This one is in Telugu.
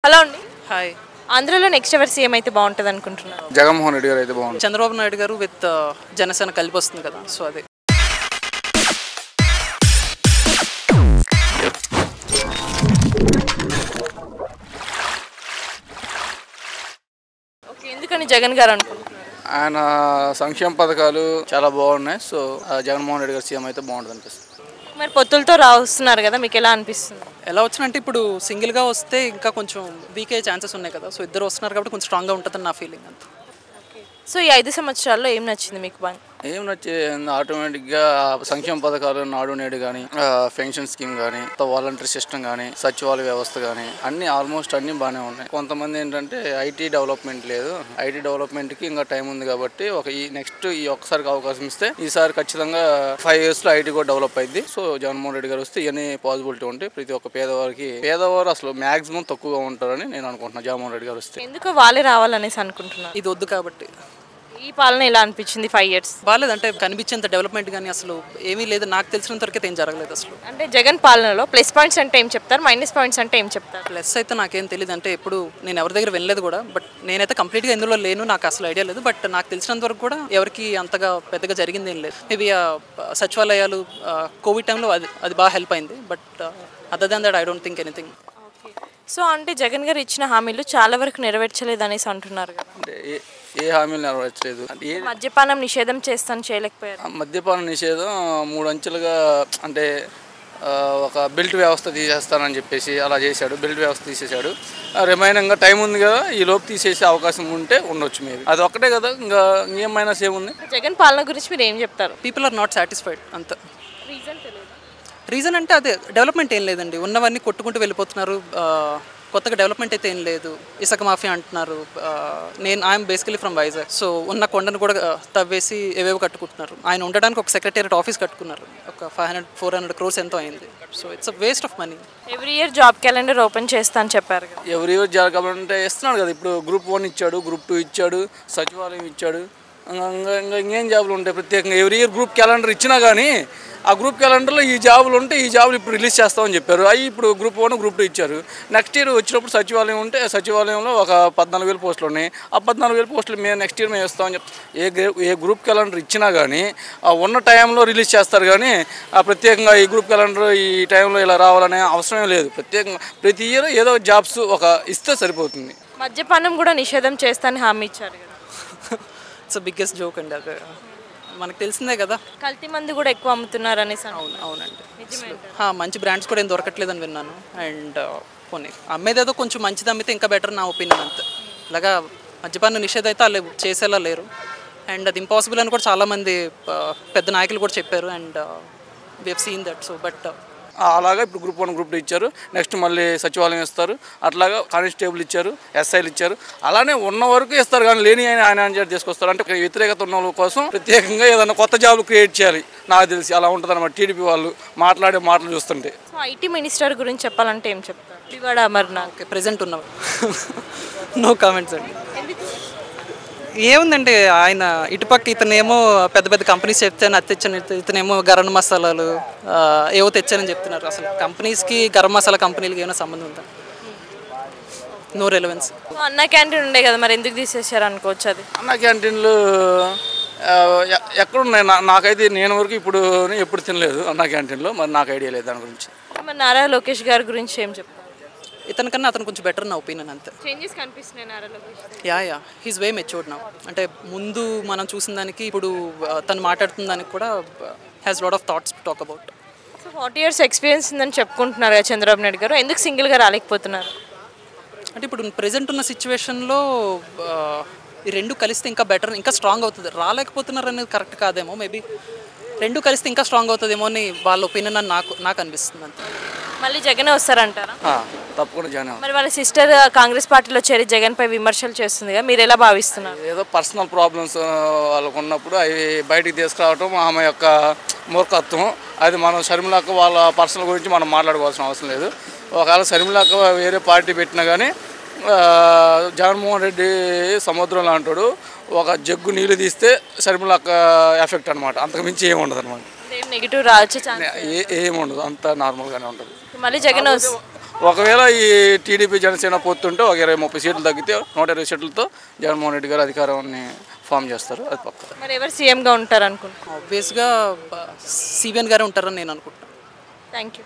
హలో అండి. హాయ్. ఆంధ్రలో నెక్స్ట్ ఎవరు సీఎం అయితే బాగుంటుంది అనుకుంటున్నారు? జగన్మోహన్ రెడ్డి గారు అయితే బాగుంటుంది. చంద్రబాబు నాయుడు గారు విత్ జనసేన కలిపి వస్తుంది కదా, సో అదే. ఓకే, ఎందుకని జగన్ గారు అనుకుంటున్నారు? ఆయన సంక్షేమ పథకాలు చాలా బాగున్నాయి. సో జగన్మోహన్ రెడ్డి గారు సీఎం అయితే బాగుంటుంది అనిపిస్తుంది. మరి పొత్తులతో రాస్తున్నారు కదా, మీకు ఎలా అనిపిస్తుంది? ఎలా వచ్చినంటే ఇప్పుడు సింగిల్గా వస్తే ఇంకా కొంచెం వీక్ అయ్యే ఛాన్సెస్ ఉన్నాయి కదా, సో ఇద్దరు వస్తున్నారు కాబట్టి కొంచెం స్ట్రాంగ్గా ఉంటుందని నా ఫీలింగ్ అంత. సో ఈ 5 సంవత్సరాల్లో ఏం నచ్చింది మీకు బాగా? ఏం నచ్చింది, ఆటోమేటిక్గా సంక్షేమ పథకాలు నాడు నేడు కానీ, పెన్షన్ స్కీమ్ కానీ, వాలంటరీ సిస్టమ్ కానీ, సచివాలయ వ్యవస్థ కానీ అన్నీ ఆల్మోస్ట్ అన్నీ బాగానే ఉన్నాయి. కొంతమంది ఏంటంటే ఐటీ డెవలప్మెంట్ లేదు, ఐటీ డెవలప్మెంట్కి ఇంకా టైం ఉంది కాబట్టి ఈ ఒక్కసారికి అవకాశం ఇస్తే ఈసారి ఖచ్చితంగా 5 yearsలో ఐటీ కూడా డెవలప్ అయింది. సో జగన్మోహన్ రెడ్డి గారు వస్తే ఇవన్నీ పాసిబిలిటీ ఉంటాయి. ప్రతి ఒక్క పేదవారు అసలు మ్యాక్సిమం తక్కువగా ఉంటారని నేను అనుకుంటున్నాను జగన్మోహన్ రెడ్డి గారు వస్తే. ఎందుకు వాళ్ళే రావాలనేసి అనుకుంటున్నారు? ఇది వద్దు కాబట్టి. ఈ పాలన ఎలా అనిపించింది 5 years? బాగాలేదంటే కనిపించేంత డెవలప్మెంట్ కానీ అసలు ఏమీ లేదు, నాకు తెలిసినంత వరకు ఏం జరగలేదు అసలు. అంటే జగన్ పాలనలో ప్లస్ పాయింట్స్ అంటే ఏం చెప్తారు, మైనస్ పాయింట్స్ అంటే ఏం చెప్తారు? ప్లస్ అయితే నాకేం తెలియదు, అంటే ఎప్పుడు నేను ఎవరి దగ్గర వెళ్ళలేదు కూడా. బట్ నేనైతే కంప్లీట్గా ఇందులో లేను, నాకు అసలు ఐడియా లేదు. బట్ నాకు తెలిసినంత వరకు కూడా ఎవరికి అంతగా పెద్దగా జరిగింది ఏం లేదు. మేబీ సచివాలయాలు కోవిడ్ టైంలో అది బాగా హెల్ప్ అయింది. But other than that I don't think anything. So అంటే జగన్ గారు ఇచ్చిన హామీలు చాలా వరకు నెరవేర్చలేదు అనేసి అంటున్నారు కదా. అంటే ఏ హామీలు నెరవేర్చలేదు. మద్యపానం నిషేధం చేస్తాను చేయలేకపోయారు. మద్యపాన నిషేధం 3 అంచెలుగా, అంటే ఒక బెల్ట్ వ్యవస్థ తీసేస్తానని చెప్పేసి అలా చేశాడు. బెల్ట్ వ్యవస్థ తీసేశాడు. రిమైనింగ్గా టైం ఉంది కదా, ఈ లోపు తీసేసే అవకాశం ఉంటే ఉండొచ్చు. మేబీ అది ఒక్కటే కదా, ఇంకా ఇంకేం మైనస్ ఏముంది? జగన్ పాలన గురించి మీరు ఏం చెప్తారు? పీపుల్ ఆర్ నాట్ సాటిస్ఫైడ్ అంత. రీజన్ తెలియదు. రీజన్ అంటే అదే, డెవలప్మెంట్ ఏం లేదండి, ఉన్నవన్నీ కొట్టుకుంటూ వెళ్ళిపోతున్నారు. కొత్తగా డెవలప్మెంట్ అయితే ఏం లేదు. ఇసుక మాఫియా అంటున్నారు. I'm basically from Vizag. So ఉన్న కొండను కూడా తవ్వేసి ఏవేవో కట్టుకుంటున్నారు. ఆయన ఉండడానికి ఒక సెక్రటేరియట్ ఆఫీస్ కట్టుకున్నారు. ఒక 500-400 crores ఎంతో అయింది. So it's a waste of money. Every year job calendar open చేస్తా అని చెప్పారు కదా. ఎవ్రీ ఇయర్ జాబ్ క్యాలెండర్ ఇస్తున్నాడు కదా. ఇప్పుడు గ్రూప్ 1 ఇచ్చాడు, గ్రూప్ 2 ఇచ్చాడు, సచివాలయం ఇచ్చాడు. ఇంకా ఇంకేం జాబులు ఉంటాయి ప్రత్యేకంగా? ఎవ్రీ ఇయర్ గ్రూప్ క్యాలెండర్ ఇచ్చినా కానీ ఆ గ్రూప్ క్యాలెండర్లో ఈ జాబులు ఉంటే ఈ జాబులు ఇప్పుడు రిలీజ్ చేస్తామని చెప్పారు. అవి ఇప్పుడు గ్రూప్ 1, గ్రూప్ 2 ఇచ్చారు. నెక్స్ట్ ఇయర్ వచ్చినప్పుడు సచివాలయం ఉంటే సచివాలయంలో ఒక 14,000 పోస్టులు ఉన్నాయి. ఆ 14,000 పోస్టులు మేము నెక్స్ట్ ఇయర్ మేము ఇస్తామని చెప్తాం. ఏ గ్రూప్ క్యాలెండర్ ఇచ్చినా కానీ ఉన్న టైంలో రిలీజ్ చేస్తారు కానీ ప్రత్యేకంగా ఈ గ్రూప్ క్యాలెండర్ ఈ టైంలో ఇలా రావాలనే అవసరం లేదు. ప్రత్యేకంగా ప్రతి ఇయర్ ఏదో జాబ్స్ ఇస్తే సరిపోతుంది. మద్యపానం కూడా నిషేధం చేస్తానని హామీ ఇచ్చారు కదా. ఇట్స్ బిగ్గెస్ట్ జోక్ అండి, అదే మనకు తెలిసిందే కదా. కల్తీ మందు కూడా ఎక్కువ అమ్ముతున్నారు అనేసి. అవునండి, మంచి బ్రాండ్స్ కూడా ఏం దొరకట్లేదని విన్నాను. అండ్ కొన్ని అమ్మేదేదో కొంచెం మంచిది అమ్మితే ఇంకా బెటర్ నా ఒపీనియన్ అంతే. ఇలాగా మద్యపాన నిషేధం అయితే వాళ్ళు చేసేలా లేరు. అండ్ అది ఇంపాసిబుల్ అని కూడా చాలామంది పెద్ద నాయకులు కూడా చెప్పారు. And we have seen that. So but అలాగా ఇప్పుడు గ్రూప్ 1, గ్రూప్ 2 ఇచ్చారు. నెక్స్ట్ మళ్ళీ సచివాలయం ఇస్తారు. అట్లాగా కానిస్టేబుల్ ఇచ్చారు, ఎస్ఐలు ఇచ్చారు. అలానే ఉన్న వరకు ఇస్తారు కానీ లేని ఆయన తీసుకొస్తారు. అంటే వ్యతిరేకత ఉన్న వాళ్ళ కోసం ప్రత్యేకంగా ఏదైనా కొత్త జాబులు క్రియేట్ చేయాలి. నాకు తెలిసి అలా ఉంటుంది అన్నమాట టీడీపీ వాళ్ళు మాట్లాడే మాటలు చూస్తుంటే. సో ఐటీ మినిస్టర్ గురించి చెప్పాలంటే ఏం చెప్తారు? శ్రీవాడ అమర్నాథ్. ఓకే, ప్రెజెంట్ ఉన్నవి నో కామెంట్స్ అండి. ఏముందండి, ఆయన ఇటుపక్క ఇతనేమో పెద్ద పెద్ద కంపెనీస్ చెప్తాను అది తెచ్చాను, ఇతనేమో గరం మసాలాలు ఏవో తెచ్చానని చెప్తున్నారు. అసలు కంపెనీస్కి గరం మసాలా కంపెనీలకి ఏమైనా సంబంధం ఉందా? No relevance. అన్న క్యాంటీన్ ఉండే కదా, మరి ఎందుకు తీసేసారు అనుకోవచ్చు? అది అన్న క్యాంటీన్లు ఎక్కడున్నాయి? నాకైతే నేను వరకు ఎప్పుడు తినలేదు అన్న క్యాంటీన్లో. మరి నాకు ఐడియా లేదు దాని గురించి. మరి నారా లోకేష్ గారి గురించి ఏం చెప్తారు? ఇతనికన్నా అతను కొంచెం బెటర్ నా ఒపీనియన్ అంతే. చేంజెస్ కనిపిస్తున్నాయి నారా లోకేష్. యా హీస్ వే మెచ్యూర్డ్ నౌ. అంటే ముందు మనం చూసిన దానికి ఇప్పుడు తను మాట్లాడుతున్న దానికి కూడా has lot of thoughts to talk about. So 40 years experience ఉందని చెప్పుకుంటున్నారు కదా చంద్రబాబు నాయుడు గారు, ఎందుకు సింగిల్గా రాలేకపోతున్నారు? అంటే ఇప్పుడు ప్రెజెంట్ ఉన్న సిచ్యువేషన్లో ఈ రెండు కలిస్తే ఇంకా బెటర్, ఇంకా స్ట్రాంగ్ అవుతుంది. రాలేకపోతున్నారు అనేది కరెక్ట్ కాదేమో. మేబీ రెండు కలిస్తే ఇంకా స్ట్రాంగ్ అవుతుందేమో అని వాళ్ళ ఒపీనియన్ అని నాకు అనిపిస్తుంది అంతే. మళ్ళీ జగనే వస్తారంటారా? తప్పకుండా జగన్. మరి వాళ్ళ సిస్టర్ కాంగ్రెస్ పార్టీలో చేరి జగన్పై విమర్శలు చేస్తుంది కదా, మీరు ఎలా భావిస్తున్నారు? ఏదో పర్సనల్ ప్రాబ్లమ్స్ వాళ్ళకు ఉన్నప్పుడు అవి బయటికి తీసుకురావటం ఆమె యొక్క మూర్ఖత్వం. అది మనం షర్మిలక్క వాళ్ళ పర్సనల్ గురించి మనం మాట్లాడుకోవాల్సిన అవసరం లేదు. ఒకవేళ షర్మిలక్క వేరే పార్టీ పెట్టినా కానీ జగన్మోహన్ రెడ్డి సముద్రం లాంటాడు. ఒక జగ్గు నీళ్ళు తీస్తే షర్మిలక్క ఎఫెక్ట్ అనమాట, అంతకుమించి ఏమి ఉండదు అనమాట. నెగిటివ్ రావచ్చు, ఏముండదు, అంత నార్మల్గానే ఉంటుంది. మళ్ళీ జగన్ ఒకవేళ ఈ టీడీపీ జనసేన పొత్తుంటే ఒక 20-30 సీట్లు తగ్గితే 120 సీట్లతో జగన్మోహన్ రెడ్డి గారు అధికారాన్ని ఫామ్ చేస్తారు. అది పక్క. మరి ఎవరు సీఎంగా ఉంటారు అనుకుంటున్నారు? ఆబ్వియస్గా సిబిఎన్ గారే ఉంటారని నేను అనుకుంటున్నాను. Thank you.